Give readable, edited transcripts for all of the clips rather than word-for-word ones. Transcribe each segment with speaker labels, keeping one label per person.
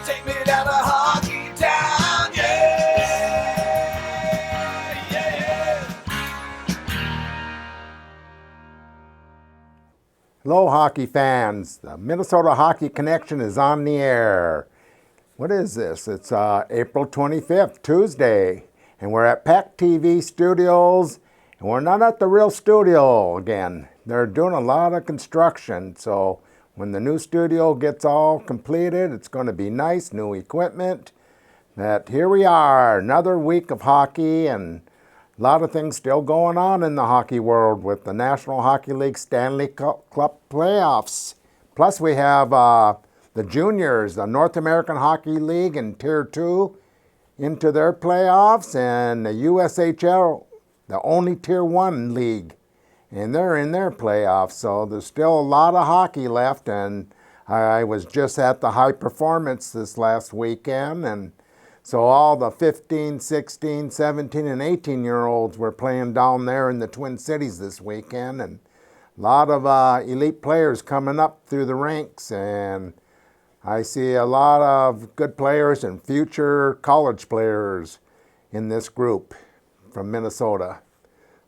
Speaker 1: Take me down to Hockey Town, yeah, yeah, yeah.
Speaker 2: Hello, hockey fans. The Minnesota Hockey Connection is on the air. What is this? It's April 25th, Tuesday, and we're at PACT-TV studios, and we're not at the real studio again. They're doing a lot of construction, so when the new studio gets all completed, it's going to be nice, new equipment. But here we are, another week of hockey, and a lot of things still going on in the hockey world with the National Hockey League Stanley Cup playoffs. Plus we have the juniors, the North American Hockey League in Tier 2 into their playoffs, and the USHL, the only Tier 1 league, and they're in their playoffs. So there's still a lot of hockey left, and I was just at the High Performance this last weekend, and so all the 15, 16, 17, and 18-year-olds were playing down there in the Twin Cities this weekend, and a lot of elite players coming up through the ranks, and I see a lot of good players and future college players in this group from Minnesota.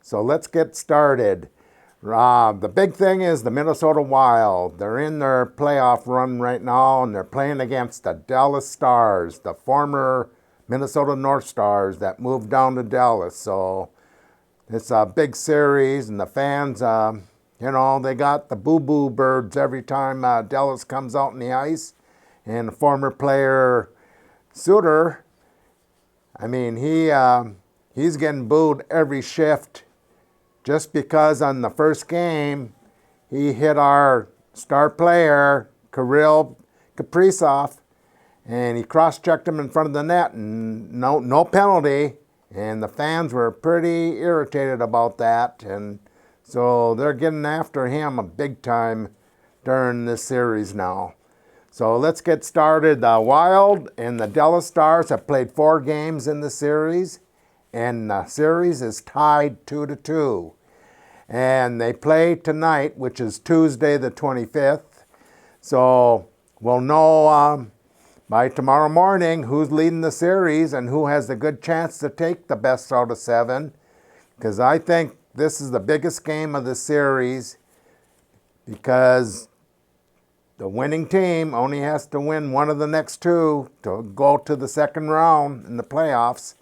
Speaker 2: So let's get started. The big thing is the Minnesota Wild. They're in their playoff run right now, and they're playing against the Dallas Stars, the former Minnesota North Stars that moved down to Dallas. So it's a big series, and the fans, you know, they got the boo-boo birds every time Dallas comes out on the ice. And the former player, Suter, I mean, he's getting booed every shift just because on the first game, he hit our star player, Kirill Kaprizov, and he cross-checked him in front of the net, and no penalty. And the fans were pretty irritated about that, and so they're getting after him a big time during this series now. So let's get started. The Wild and the Dallas Stars have played 4 games in the series, and the series is tied 2-2. And they play tonight, which is Tuesday the 25th. So we'll know by tomorrow morning who's leading the series and who has a good chance to take the best out of 7. Because I think this is the biggest game of the series, because the winning team only has to win one of the next 2 to go to the second round in the playoffs.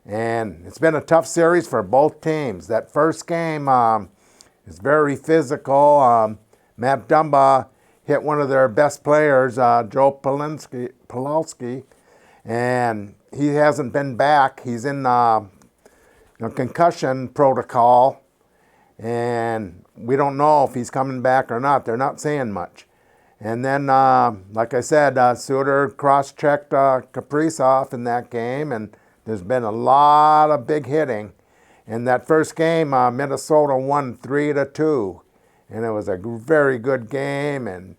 Speaker 2: And it's been a tough series for both teams. That first game is very physical. Matt Dumba hit one of their best players, Joe Pawlowski, and he hasn't been back. He's in concussion protocol, and we don't know if he's coming back or not. They're not saying much. And then, like I said, Suter cross-checked Kaprizov in that game, and there's been a lot of big hitting. In that first game, Minnesota won 3-2, and it was a very good game and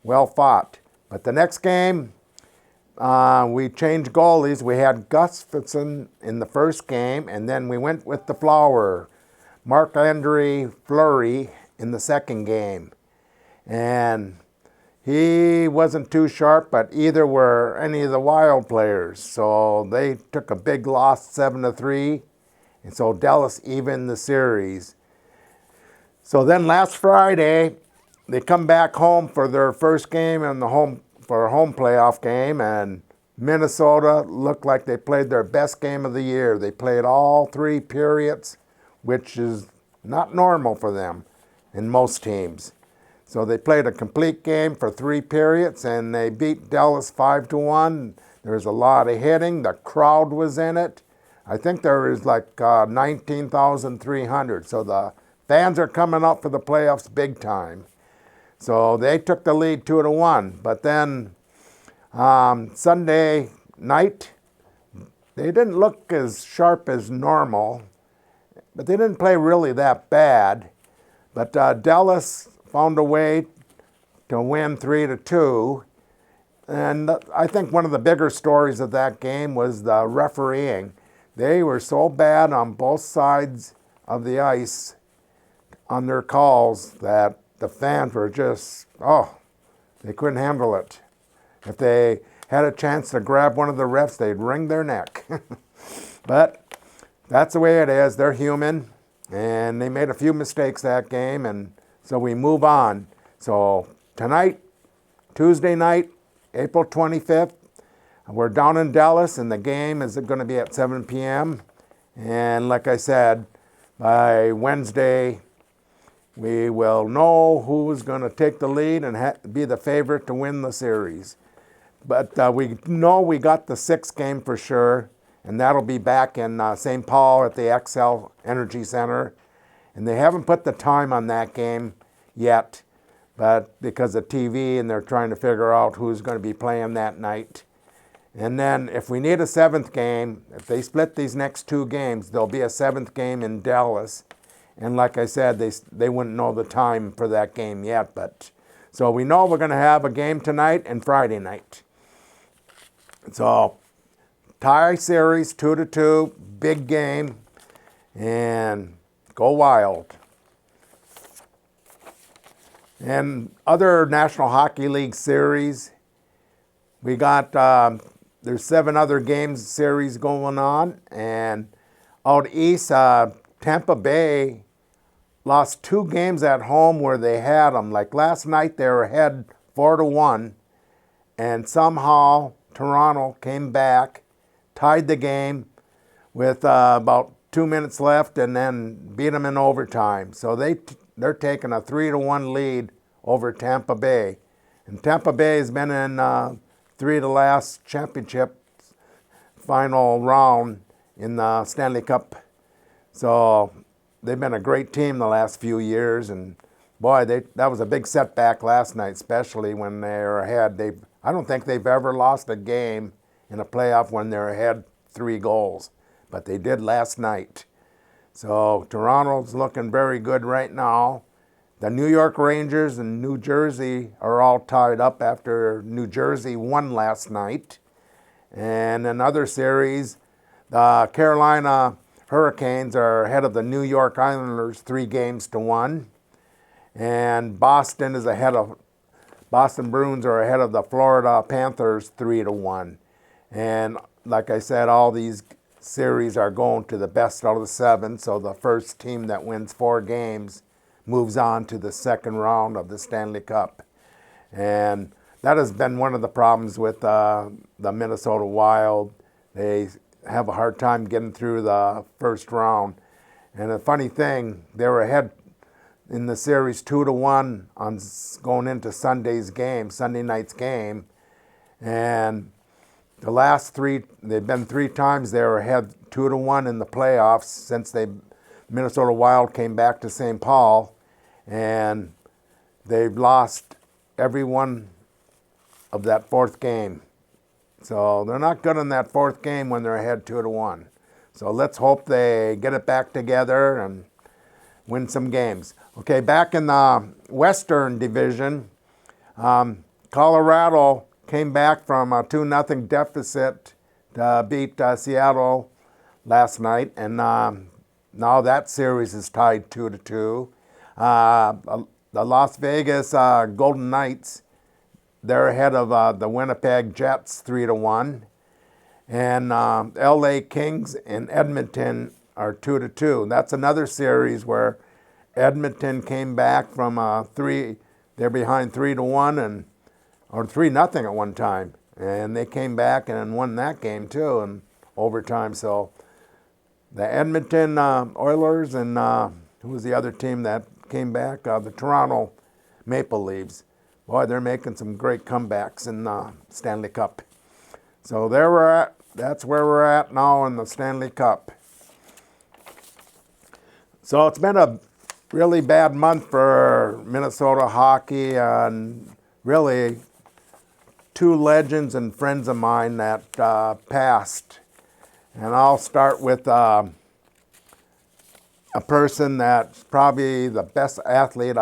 Speaker 2: well fought. But the next game, we changed goalies. We had Gustafsson in the first game, and then we went with the Flower, Marc-Andre Fleury, in the second game. And he wasn't too sharp, but either were any of the Wild players. So they took a big loss, 7-3. And so Dallas evened the series. So then last Friday, they come back home for their first game in the home playoff game, and Minnesota looked like they played their best game of the year. They played all 3 periods, which is not normal for them in most teams. So they played a complete game for 3 periods, and they beat Dallas 5-1. There was a lot of hitting. The crowd was in it. I think there was like 19,300. So the fans are coming up for the playoffs big time. So they took the lead 2-1. But then Sunday night, they didn't look as sharp as normal, but they didn't play really that bad. But Dallas found a way to win 3-2. And I think one of the bigger stories of that game was the refereeing. They were so bad on both sides of the ice on their calls that the fans were just, they couldn't handle it. If they had a chance to grab one of the refs, they'd wring their neck. But that's the way it is. They're human, and they made a few mistakes that game, and so we move on. So tonight, Tuesday night, April 25th, we're down in Dallas, and the game is going to be at 7 p.m. And like I said, by Wednesday, we will know who's going to take the lead and be the favorite to win the series. But we know we got the sixth game for sure, and that'll be back in St. Paul at the XL Energy Center. And they haven't put the time on that game yet, but because of TV, and they're trying to figure out who's going to be playing that night. And then if we need a seventh game, if they split these next two games, there'll be a seventh game in Dallas. And like I said, they wouldn't know the time for that game yet. But so we know we're going to have a game tonight and Friday night. So tie series 2-2, big game, and go Wild. And other National Hockey League series, we got, there's 7 other games series going on. And out east, Tampa Bay lost 2 games at home where they had them. Like last night, they were ahead 4-1. And somehow Toronto came back, tied the game with about 2 minutes left, and then beat them in overtime. So they're taking a 3-1 lead over Tampa Bay. And Tampa Bay has been in 3 of the last championship final round in the Stanley Cup. So they've been a great team the last few years. And boy, that was a big setback last night, especially when they were ahead. I don't think they've ever lost a game in a playoff when they're ahead 3 goals. But they did last night. So Toronto's looking very good right now. The New York Rangers and New Jersey are all tied up after New Jersey won last night. And another series, the Carolina Hurricanes are ahead of the New York Islanders 3-1. And Boston Bruins are ahead of the Florida Panthers 3-1. And like I said, all these series are going to the best out of the 7. So the first team that wins 4 games moves on to the second round of the Stanley Cup. And that has been one of the problems with the Minnesota Wild. They have a hard time getting through the first round. And the funny thing, they were ahead in the series 2-1 on going into Sunday night's game. And the last 3, they've been 3 times they were ahead 2-1 in the playoffs since Minnesota Wild came back to St. Paul, and they've lost every one of that 4th game. So they're not good in that 4th game when they're ahead 2-1. So let's hope they get it back together and win some games. Okay, back in the Western Division, Colorado came back from a 2-0 deficit to beat Seattle last night, and now that series is tied 2-2. The Las Vegas Golden Knights, they're ahead of the Winnipeg Jets 3-1. And LA Kings and Edmonton are 2-2. That's another series where Edmonton came back from they're behind 3-1 or 3-0 at one time. And they came back and won that game too in overtime. So the Edmonton Oilers and who was the other team that came back? The Toronto Maple Leafs. Boy, they're making some great comebacks in the Stanley Cup. So there we're at. That's where we're at now in the Stanley Cup. So it's been a really bad month for Minnesota hockey, and really 2 legends and friends of mine that passed. And I'll start with a person that's probably the best athlete,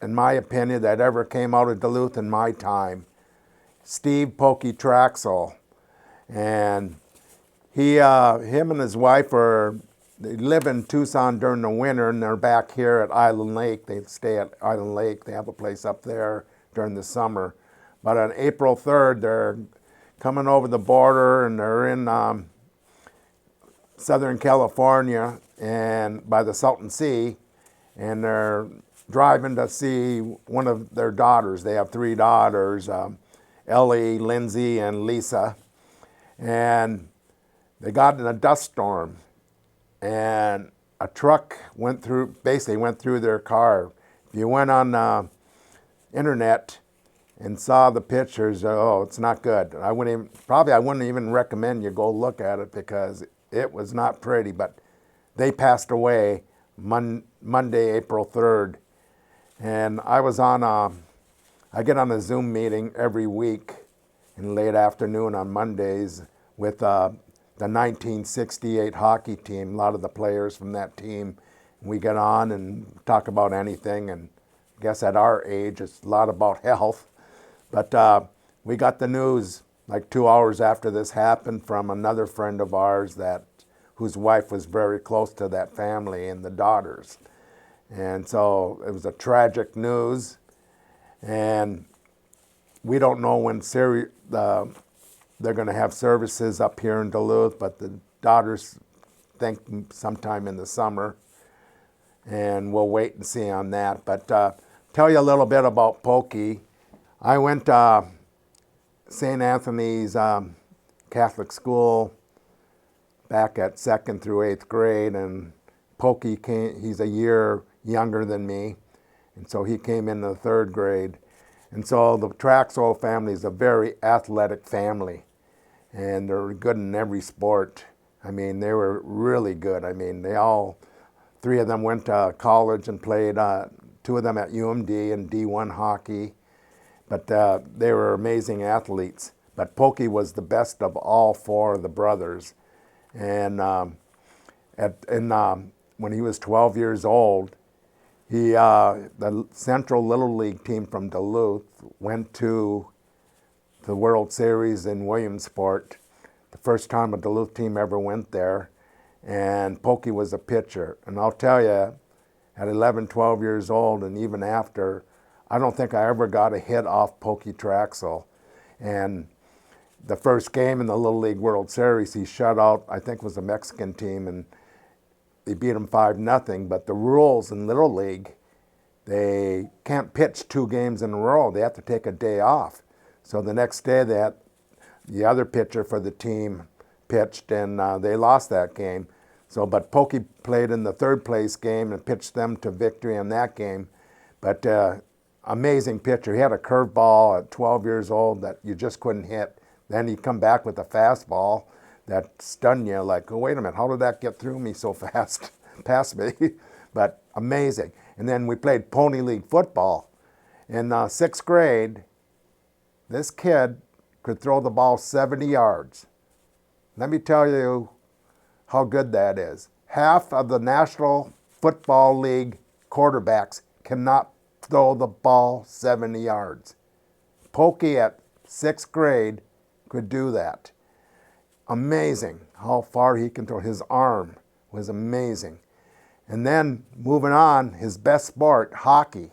Speaker 2: in my opinion, that ever came out of Duluth in my time, Steve Pokey Traxel. And him and his wife they live in Tucson during the winter, and they're back here at Island Lake. They stay at Island Lake. They have a place up there during the summer. But on April 3rd, they're coming over the border, and they're in Southern California and by the Salton Sea, and they're driving to see one of their daughters. They have 3 daughters, Ellie, Lindsay, and Lisa. And they got in a dust storm, and a truck basically went through their car. If you went on the internet and saw the pictures, oh, it's not good. I wouldn't even recommend you go look at it, because it was not pretty. But they passed away Monday, April 3rd. And I get on a Zoom meeting every week in late afternoon on Mondays with the 1968 hockey team, a lot of the players from that team. We get on and talk about anything, and I guess at our age it's a lot about health. But we got the news like 2 hours after this happened from another friend of ours whose wife was very close to that family and the daughters. And so it was a tragic news, and we don't know when they're going to have services up here in Duluth, but the daughters think sometime in the summer, and we'll wait and see on that. But tell you a little bit about Pokey. I went to St. Anthony's Catholic school back at 2nd through 8th grade, and Pokey he's a year younger than me, and so he came in the 3rd grade. And so the Traxel family is a very athletic family, and they're good in every sport. I mean, they were really good. I mean, 3 of them went to college and played, 2 of them at UMD in D1 hockey, but they were amazing athletes. But Pokey was the best of all 4 of the brothers. And when he was 12 years old, the Central Little League team from Duluth went to the World Series in Williamsport, the first time a Duluth team ever went there, and Pokey was a pitcher. And I'll tell you, at 11, 12 years old, and even after, I don't think I ever got a hit off Pokey Traxel. And the first game in the Little League World Series, he shut out, I think it was a Mexican team, and they beat them 5-0. But the rules in Little League, they can't pitch 2 games in a row. They have to take a day off. So the next day, the other pitcher for the team pitched, and they lost that game. But Pokey played in the 3rd place game and pitched them to victory in that game. But amazing pitcher. He had a curveball at 12 years old that you just couldn't hit. Then he'd come back with a fastball that stunned you, like, oh, wait a minute, how did that get through me so fast, past me? But amazing. And then we played Pony League football. In 6th grade, this kid could throw the ball 70 yards. Let me tell you how good that is. Half of the National Football League quarterbacks cannot throw the ball 70 yards. Pokey at 6th grade could do that. Amazing how far he can throw. His arm was amazing. And then moving on, his best sport, hockey.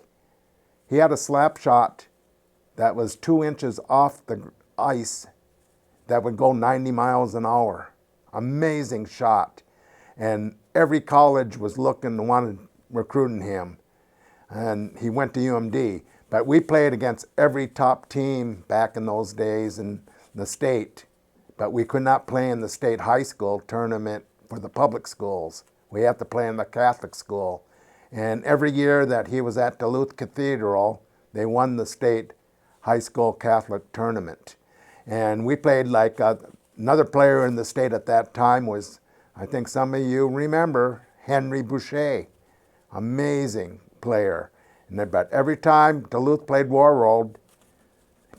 Speaker 2: He had a slap shot that was 2 inches off the ice that would go 90 miles an hour. Amazing shot. And every college was looking and wanted recruiting him. And he went to UMD. But we played against every top team back in those days in the state. But we could not play in the state high school tournament for the public schools. We had to play in the Catholic school. And every year that he was at Duluth Cathedral, they won the state high school Catholic tournament. And we played like another player in the state at that time was, I think some of you remember, Henry Boucher. Amazing player. But every time Duluth played Warroad,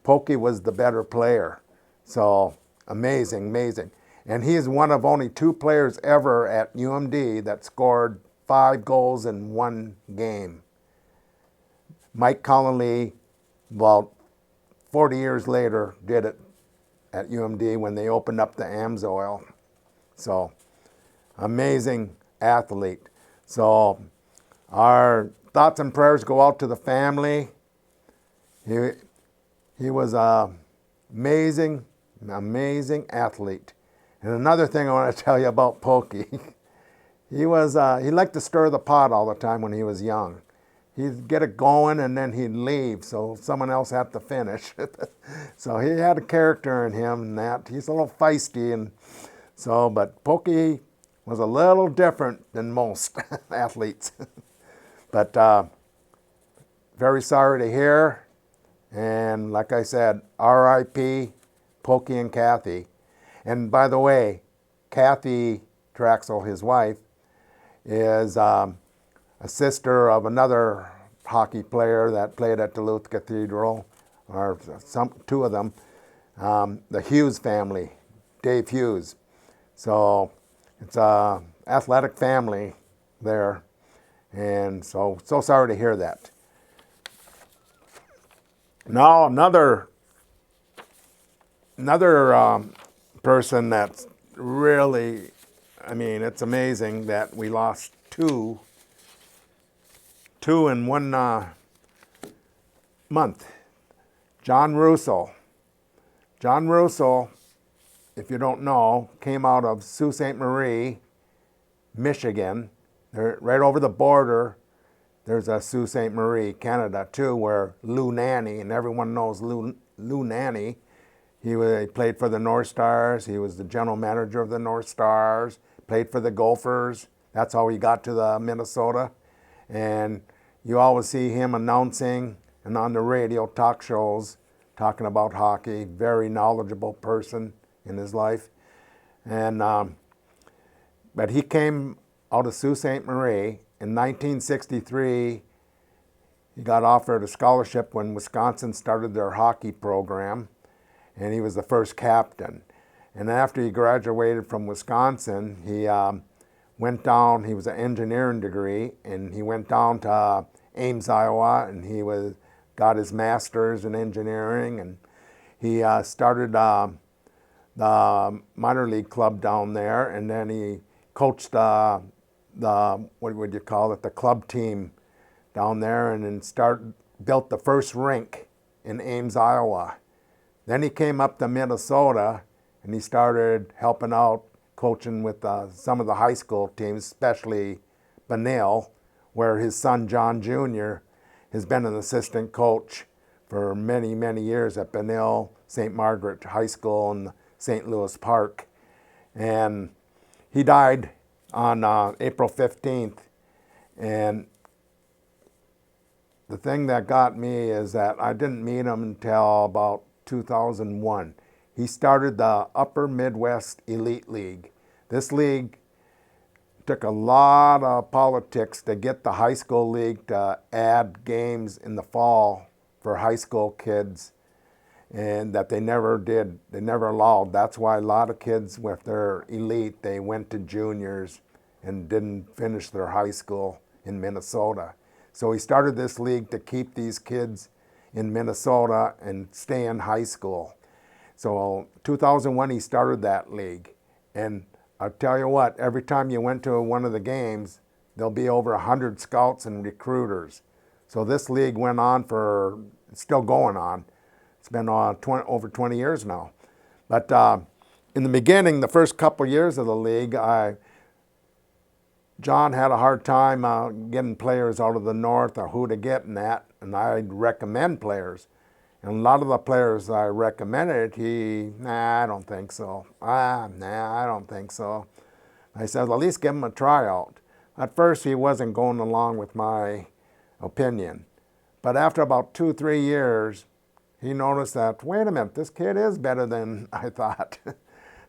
Speaker 2: Pokey was the better player. So amazing, amazing. And he is one of only 2 players ever at UMD that scored 5 goals in 1 game. Mike Connolly, about 40 years later, did it at UMD when they opened up the AMSOIL. So amazing athlete. So our thoughts and prayers go out to the family. He He was an amazing, amazing athlete. And another thing I want to tell you about Pokey, he liked to stir the pot all the time when he was young. He'd get it going and then he'd leave, so someone else had to finish. So he had a character in him and that. He's a little feisty, and so, but Pokey was a little different than most athletes. But very sorry to hear. And like I said, R.I.P. Pokey and Kathy. And by the way, Kathy Traxel, his wife, is a sister of another hockey player that played at Duluth Cathedral, or two of them, the Hughes family, Dave Hughes. So it's a athletic family there, and so sorry to hear that. Now another person that's really, I mean, it's amazing that we lost two in one month. John Russo. John Russo, if you don't know, came out of Sault Ste. Marie, Michigan. They're right over the border. There's a Sault Ste. Marie, Canada, too, where Lou Nanne, and everyone knows Lou Nanne. He played for the North Stars. He was the general manager of the North Stars, played for the Gophers. That's how he got to the Minnesota. And you always see him announcing and on the radio talk shows talking about hockey. Very knowledgeable person in his life. And but he came out of Sault Ste. Marie in 1963. He got offered a scholarship when Wisconsin started their hockey program, and he was the first captain. And after he graduated from Wisconsin, he went down. He was an engineering degree, and he went down to Ames, Iowa, and he got his master's in engineering, and he started the minor league club down there, and then he coached the what would you call it, the club team down there, and then built the first rink in Ames, Iowa. Then he came up to Minnesota, and he started helping out, coaching with some of the high school teams, especially Benil, where his son John Jr. has been an assistant coach for many, many years at Benil, St. Margaret High School in St. Louis Park. And he died on April 15th. And the thing that got me is that I didn't meet him until about 2001. He started the Upper Midwest Elite League. This league took a lot of politics to get the high school league to add games in the fall for high school kids, and that they never did. They never allowed. That's why a lot of kids with their elite, they went to juniors and didn't finish their high school in Minnesota. So he started this league to keep these kids in Minnesota and stay in high school. So 2001, he started that league. And I'll tell you what, every time you went to one of the games, there'll be over 100 scouts and recruiters. So this league went on it's still going on. It's been over 20 years now. But in the beginning, the first couple years of the league, John had a hard time getting players out of the north or who to get in that, and I'd recommend players. And a lot of the players I recommended, I don't think so. I don't think so. I said, at least give him a tryout. At first, he wasn't going along with my opinion. But after about 2-3 years, he noticed that, wait a minute, this kid is better than I thought.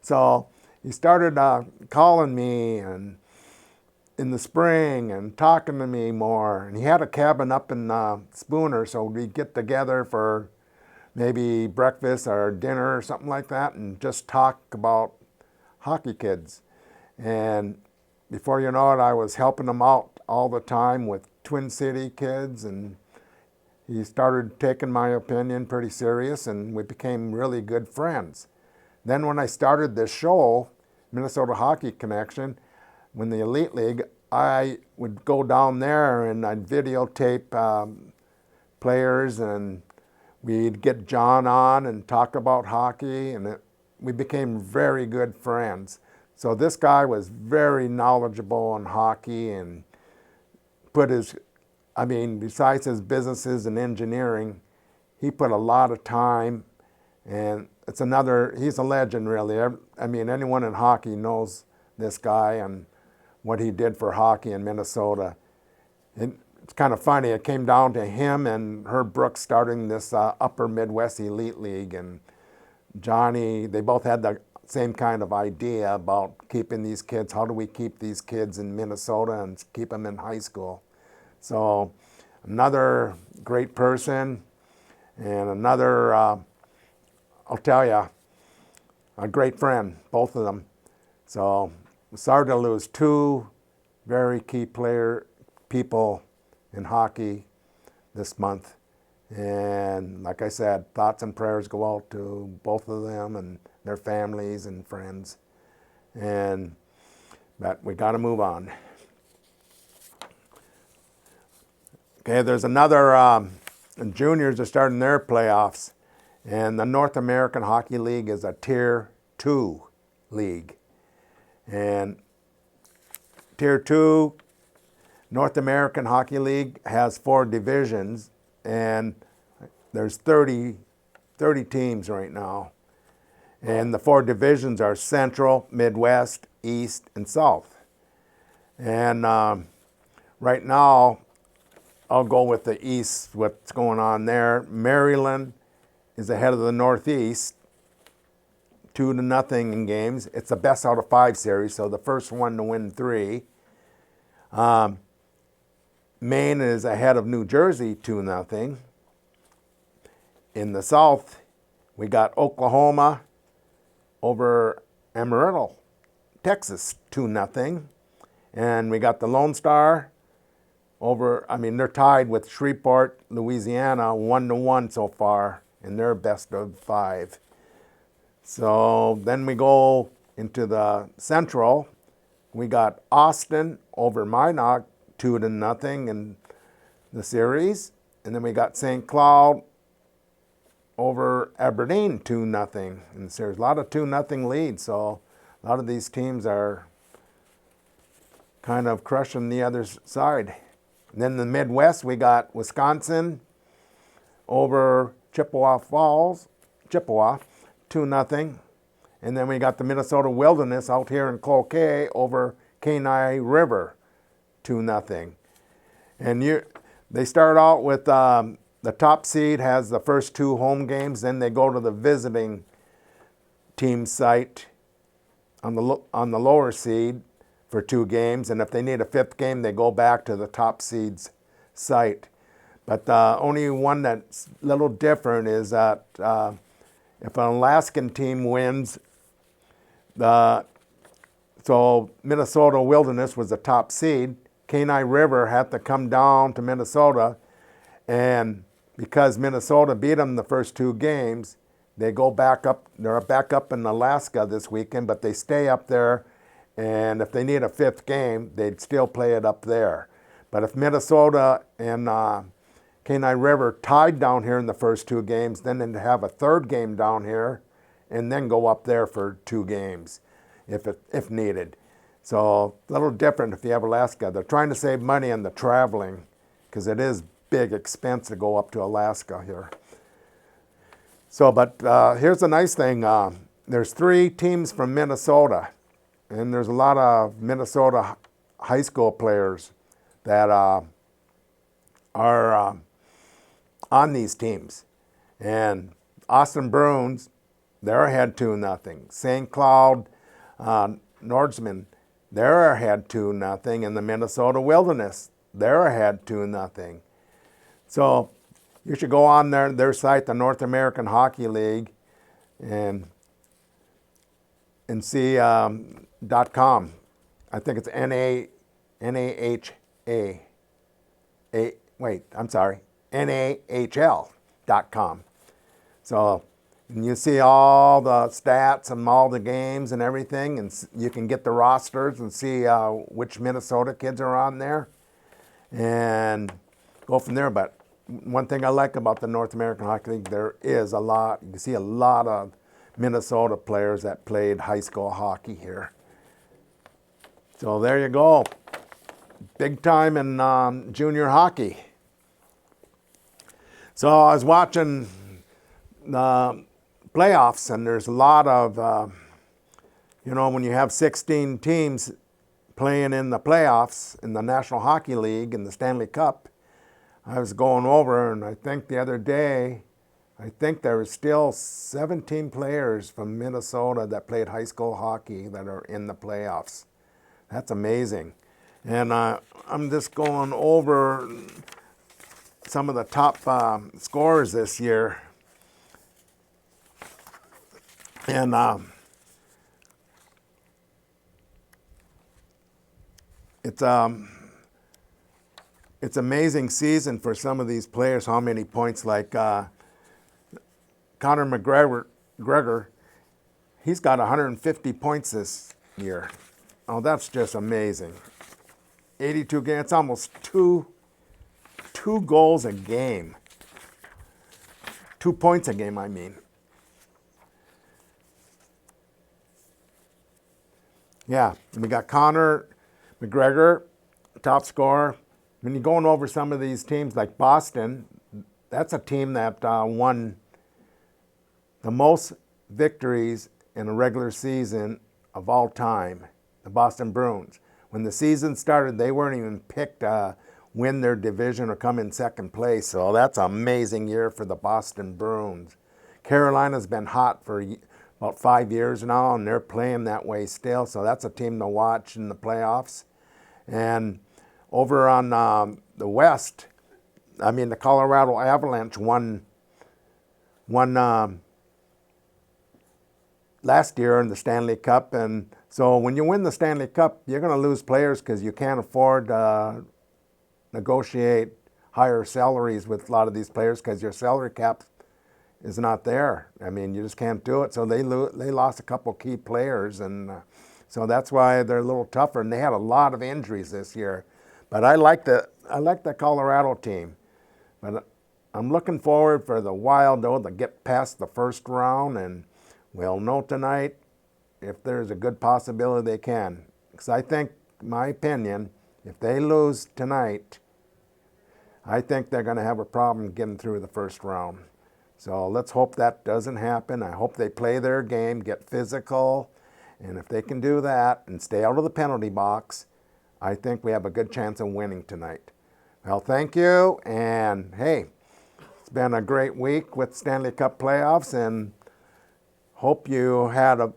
Speaker 2: So he started calling me and in the spring and talking to me more. And he had a cabin up in Spooner, so we'd get together for maybe breakfast or dinner or something like that and just talk about hockey kids. And before you know it, I was helping him out all the time with Twin City kids, and he started taking my opinion pretty serious, and we became really good friends. Then when I started this show, Minnesota Hockey Connection, when the Elite League, I would go down there and I'd videotape players, and we'd get John on and talk about hockey, and we became very good friends. So this guy was very knowledgeable on hockey and besides his businesses and engineering, he put a lot of time, and he's a legend really. I mean, anyone in hockey knows this guy and what he did for hockey in Minnesota. It's kind of funny, it came down to him and Herb Brooks starting this Upper Midwest Elite League, and Johnny, they both had the same kind of idea about keeping these kids. How do we keep these kids in Minnesota and keep them in high school? So another great person, and another, I'll tell you, a great friend, both of them. So sorry to lose two very key people in hockey this month. And like I said, thoughts and prayers go out to both of them and their families and friends. But we got to move on. Okay, there's another, juniors are starting their playoffs, and the North American Hockey League is a Tier 2 league. And Tier 2 North American Hockey League has 4 divisions, and there's 30 teams right now. And the 4 divisions are Central, Midwest, East, and South. And right now, I'll go with the East, what's going on there. Maryland is ahead of the Northeast, 2-0 in games. It's the best out of 5 series, so the first one to win 3. Maine is ahead of New Jersey, 2-0. In the South, we got Oklahoma over Amarillo, Texas, 2-0. And we got the Lone Star they're tied with Shreveport, Louisiana, 1-1 so far, in their best of 5. So then we go into the Central. We got Austin over Minot, 2-0 in the series. And then we got St. Cloud over Aberdeen, 2-0 in the series. A lot of 2-0 leads, so a lot of these teams are kind of crushing the other side. And then in the Midwest, we got Wisconsin over Chippewa, 2-0. And then we got the Minnesota Wilderness out here in Cloquet over Kenai River, 2-0. And they start out with the top seed has the first 2 home games, then they go to the visiting team site on the lower seed for 2 games, and if they need a 5th game, they go back to the top seed's site. But the only one that's a little different is that if an Alaskan team wins, so Minnesota Wilderness was the top seed, Kenai River had to come down to Minnesota, and because Minnesota beat them the first 2 games, they go back up. They're back up in Alaska this weekend, but they stay up there. And if they need a 5th game, they'd still play it up there. But if Minnesota and Kenai River tied down here in the first 2 games, then they'd have a 3rd game down here and then go up there for 2 games if needed. So a little different if you have Alaska. They're trying to save money on the traveling because it is big expense to go up to Alaska here. So, but here's the nice thing. There's 3 teams from Minnesota. And there's a lot of Minnesota high school players that are on these teams. And Austin Bruins, they're ahead 2-0. St. Cloud Nordsman, they're ahead 2-0. And the Minnesota Wilderness, they're ahead 2-0. So you should go on their site, the North American Hockey League, and see .com. I think it's NAHL.com. So and you see all the stats and all the games and everything, and you can get the rosters and see which Minnesota kids are on there and go from there. But one thing I like about the North American Hockey League, there is a lot, you can see a lot of Minnesota players that played high school hockey here. So there you go. Big time in junior hockey. So I was watching the playoffs, and there's a lot of, you know, when you have 16 teams playing in the playoffs in the National Hockey League in the Stanley Cup, I was going over, and I think the other day, I think there were still 17 players from Minnesota that played high school hockey that are in the playoffs. That's amazing. And I'm just going over some of the top scorers this year. And it's amazing season for some of these players, how many points, like Conor McGregor, he's got 150 points this year. Oh, that's just amazing. 82 games, it's almost two goals a game. 2 points a game, I mean. Yeah, we got Conor McGregor, top scorer. When you're going over some of these teams like Boston, that's a team that won the most victories in a regular season of all time, the Boston Bruins. When the season started, they weren't even picked to win their division or come in second place. So that's an amazing year for the Boston Bruins. Carolina's been hot for about 5 years now, and they're playing that way still. So that's a team to watch in the playoffs. And over on the West, I mean, the Colorado Avalanche won last year in the Stanley Cup. And so when you win the Stanley Cup, you're going to lose players because you can't afford to negotiate higher salaries with a lot of these players because your salary cap is not there. I mean, you just can't do it. So they lost a couple key players, and so that's why they're a little tougher. And they had a lot of injuries this year. But I like the Colorado team. But I'm looking forward for the Wild, though, to get past the first round, and we'll know tonight if there's a good possibility they can. Because I think, my opinion, if they lose tonight, I think they're going to have a problem getting through the first round. So let's hope that doesn't happen. I hope they play their game, get physical, and if they can do that and stay out of the penalty box, I think we have a good chance of winning tonight. Well, thank you, and hey, it's been a great week with Stanley Cup playoffs, and hope you had a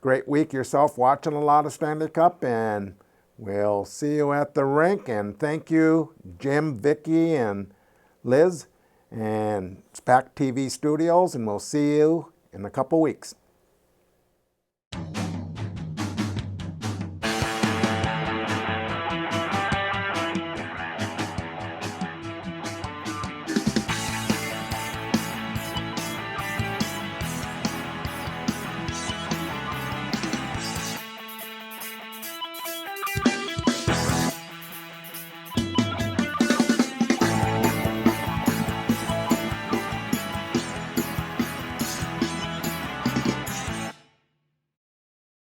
Speaker 2: great week yourself watching a lot of Stanley Cup, and we'll see you at the rink. And thank you, Jim, Vicky, and Liz, and it's PACT-TV Studios, and we'll see you in a couple weeks.